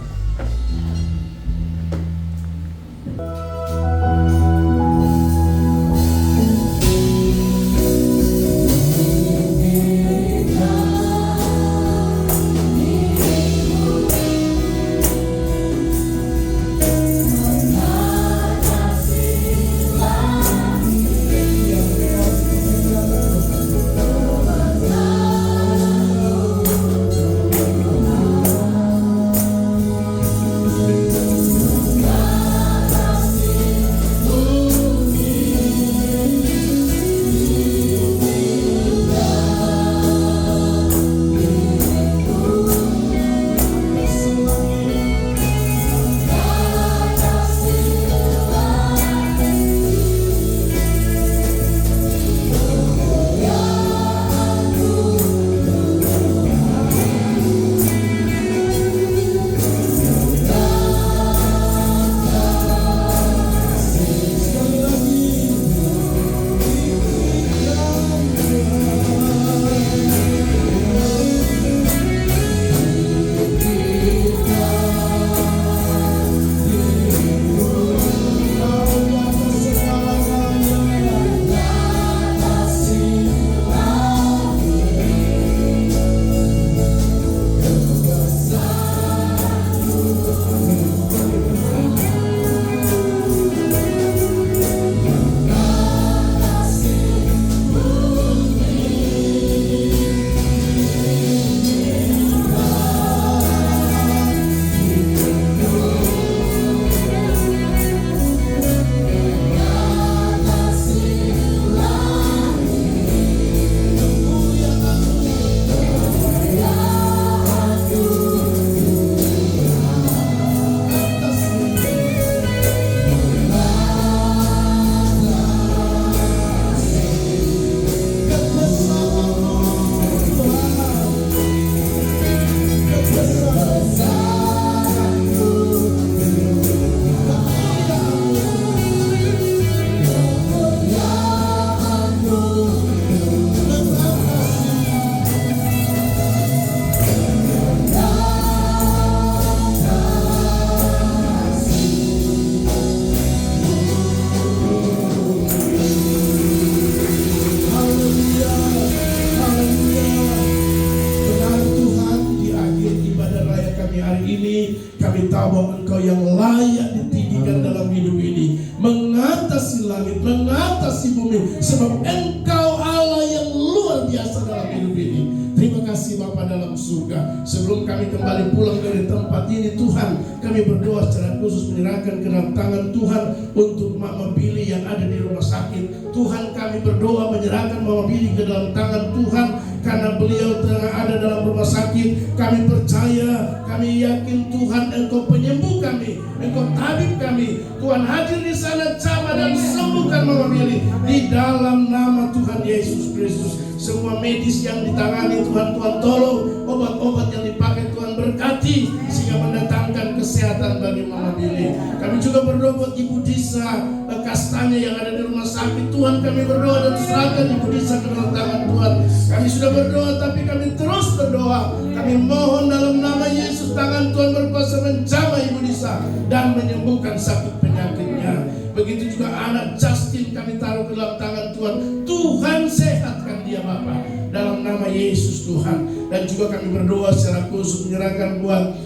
hari ini kami tahu bahwa Engkau yang layak ditinggikan dalam hidup ini, mengatasi langit, mengatasi bumi, sebab Engkau Allah yang luar biasa dalam hidup ini. Terima kasih Bapa dalam surga. Sebelum kami kembali pulang dari tempat ini, Tuhan, kami berdoa secara khusus menyerahkan ke dalam tangan Tuhan untuk Mama Billy yang ada di rumah sakit. Tuhan, kami berdoa menyerahkan Mama Billy ke dalam tangan Tuhan, karena beliau tengah ada dalam rumah sakit. Kami percaya, kami yakin Tuhan, Engkau penyembuh kami, Engkau tabib kami. Tuhan hadir di sana, jamah dan sembuhkan Mama Billy di dalam nama Tuhan Yesus Kristus. Semua medis yang ditangani Tuhan, Tuhan tolong. Obat-obat yang dipakai Tuhan berkati, sehingga mendatangkan kesehatan bagi Mama Billy. Kami juga berdoa buat Ibu Disa Kastanya yang ada di rumah sakit. Tuhan, kami berdoa dan serahkan Ibu Disa ke dalam tangan Tuhan. Kami sudah berdoa, tapi kami terus berdoa. Kami mohon dalam nama Yesus, tangan Tuhan berkuasa menjamah Ibu Disa dan menyembuhkan sakit penyakitnya. Begitu juga anak Justin kami taruh ke dalam tangan Tuhan. Tuhan sehatkan dia Bapa, dalam nama Yesus Tuhan. Dan juga kami berdoa secara khusus menyerahkan buat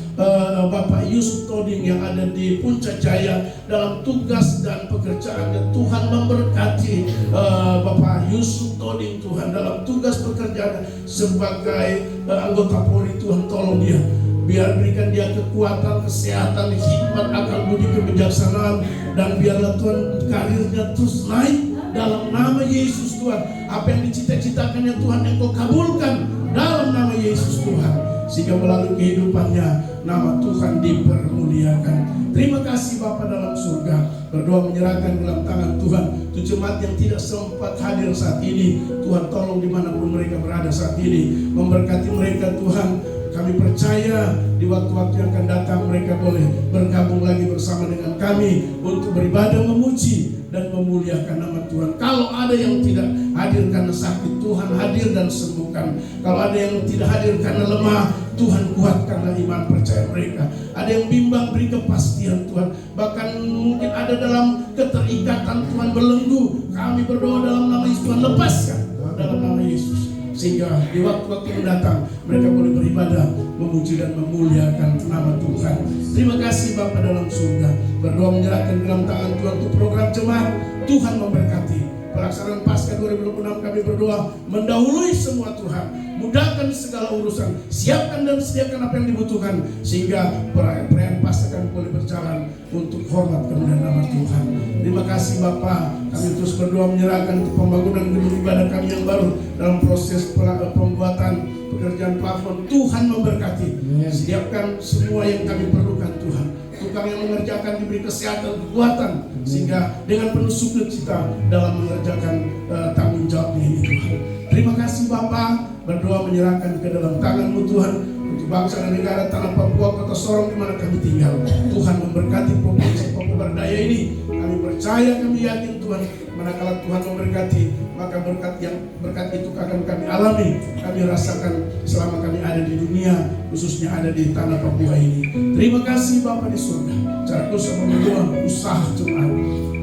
Bapak Yusuf Toding yang ada di Puncak Jaya dalam tugas dan pekerjaannya. Tuhan memberkati Bapak Yusuf Toding, Tuhan, dalam tugas pekerjaannya sebagai anggota Polri. Tuhan tolong dia, biar berikan dia kekuatan, kesehatan, hikmat, akal budi, kebijaksanaan, dan biarlah Tuhan karirnya terus naik dalam nama Yesus Tuhan. Apa yang dicita-citakannya Tuhan, Engkau kabulkan dalam nama Yesus Tuhan, sehingga melalui kehidupannya nama Tuhan dipermuliakan. Terima kasih Bapa dalam surga. Berdoa menyerahkan dalam tangan Tuhan untuk jemaat yang tidak sempat hadir saat ini. Tuhan tolong dimanapun mereka berada saat ini, memberkati mereka Tuhan. Kami percaya di waktu-waktu yang akan datang mereka boleh bergabung lagi bersama dengan kami untuk beribadah, memuji dan memuliakan nama Tuhan. Kalau ada yang tidak hadir karena sakit, Tuhan hadir dan sembuhkan. Kalau ada yang tidak hadir karena lemah, Tuhan kuatkanlah iman percaya mereka. Ada yang bimbang, beri kepastian Tuhan. Bahkan mungkin ada dalam keterikatan Tuhan belenggu, kami berdoa dalam nama Yesus, Tuhan lepaskan dalam nama Yesus, sehingga di waktu-waktu mendatang mereka boleh beribadah, memuji dan memuliakan nama Tuhan. Terima kasih Bapa dalam surga. Berdoa menyerahkan dalam tangan Tuhan untuk program jemaat. Tuhan memberkati pelaksanaan Paskah 2026. Kami berdoa mendahului semua Tuhan, mudahkan segala urusan, siapkan dan sediakan apa yang dibutuhkan, sehingga perayaan Paskah kami boleh berjalan untuk hormat kemuliaan nama Tuhan. Terima kasih Bapa. Kami terus berdoa menyerahkan untuk pembangunan gedung ibadah kami yang baru dalam proses pembuatan pekerjaan plafon. Tuhan memberkati, sediakan semua yang kami perlukan Tuhan. Tukang yang mengerjakan diberi kesehatan, kekuatan, sehingga dengan penuh sukacita dalam mengerjakan tanggung jawabnya ini Tuhan. Terima kasih Bapa. Berdoa menyerahkan ke dalam tangan-Mu Tuhan untuk bangsa dan negara tanah Papua, kota Sorong di mana kami tinggal. Tuhan memberkati provinsi Papua Berdaya ini. Kami percaya, kami yakin Tuhan, manakala Tuhan memberkati, maka berkat itu akan kami alami, kami rasakan selama kami ada di dunia, khususnya ada di tanah Papua ini. Terima kasih Bapa di surga. Cara khusus berdoa usaha jemaat,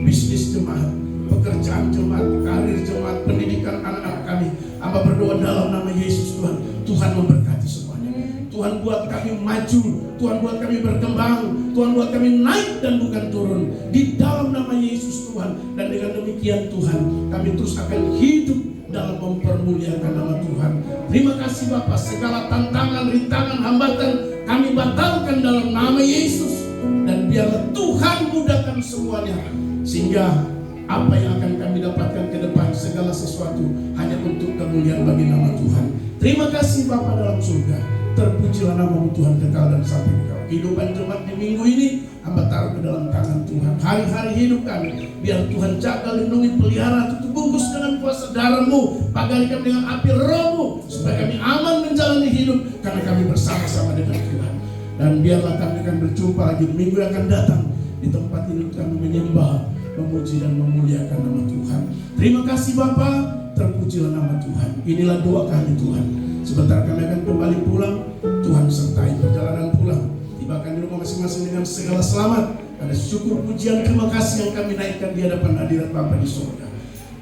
bisnis jemaat, pekerjaan jemaat, karir jemaat, pendidikan anak-anak kami. Hamba berdoa dalam nama Yesus Tuhan. Tuhan memberkati semuanya. Tuhan buat kami maju, Tuhan buat kami berkembang, Tuhan buat kami naik dan bukan turun. Di dalam nama Yesus Tuhan. Dan dengan demikian Tuhan, kami terus akan hidup dalam mempermuliakan nama Tuhan. Terima kasih Bapa. Segala tantangan, rintangan, hambatan kami batalkan dalam nama Yesus. Dan biarlah Tuhan mudahkan semuanya, sehingga apa yang akan kami dapatkan ke depan, segala sesuatu hanya untuk kemuliaan bagi nama Tuhan. Terima kasih Bapa dalam surga. Terpujilah nama Tuhan kekal dan sampai kekal. Kehidupan jemaat di minggu ini hamba taruh ke dalam tangan Tuhan. Hari-hari hidup kami, biar Tuhan jaga, lindungi, pelihara, tutup bungkus dengan kuasa darah-Mu, pagari kami dengan api Roh-Mu, supaya kami aman menjalani hidup karena kami bersama-sama dengan Tuhan. Dan biarlah kami akan berjumpa lagi minggu yang akan datang di tempat ini untuk kami menyembah, memuji dan memuliakan nama Tuhan. Terima kasih Bapa, terpujilah nama Tuhan. Inilah doa kami Tuhan. Sebentar kami akan kembali pulang. Tuhan sertai perjalanan pulang. Tibakan di rumah masing-masing dengan segala selamat. Ada syukur, pujian, terima kasih yang kami naikkan di hadapan hadirat Bapa di surga.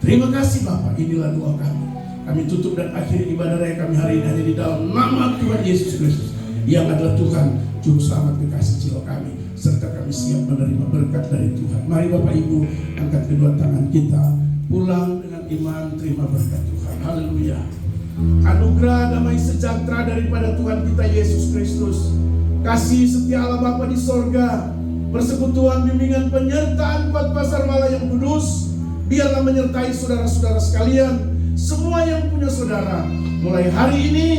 Terima kasih Bapa. Inilah doa kami. Kami tutup dan akhiri ibadah raya kami hari ini hanya di dalam nama Tuhan Yesus Kristus yang adalah Tuhan Juru Selamat kekasih jiwa kami, serta kami siap menerima berkat dari Tuhan. Mari Bapak Ibu angkat kedua tangan kita, pulang dengan iman, terima berkat Tuhan. Haleluya. Anugerah damai sejahtera daripada Tuhan kita Yesus Kristus, kasih setia Allah Bapa di sorga, persekutuan, bimbingan, penyertaan kuat pasar malah yang kudus, biarlah menyertai saudara-saudara sekalian, semua yang punya saudara, mulai hari ini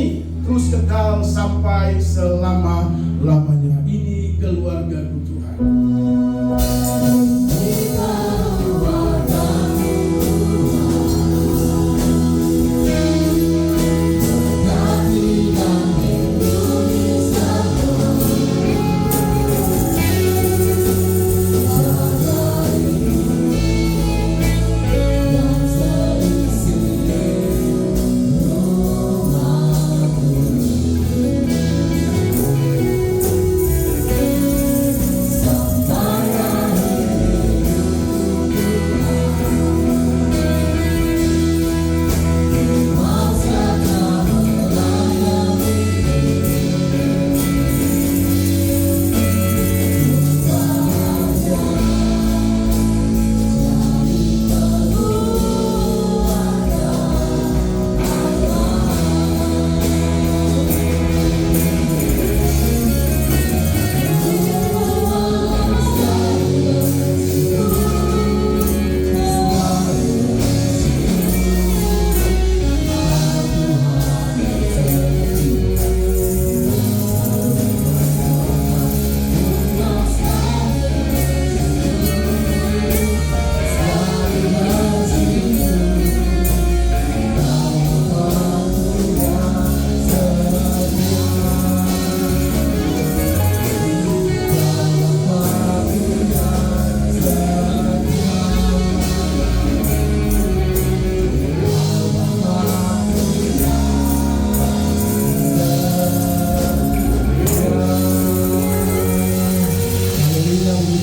terus kekal sampai selama-lamanya. Ini keluargaku Tuhan.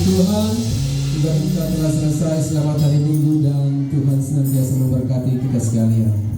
Tuhan, sudah kita telah selesai. Selamat hari Minggu dan Tuhan senantiasa memberkati kita sekalian.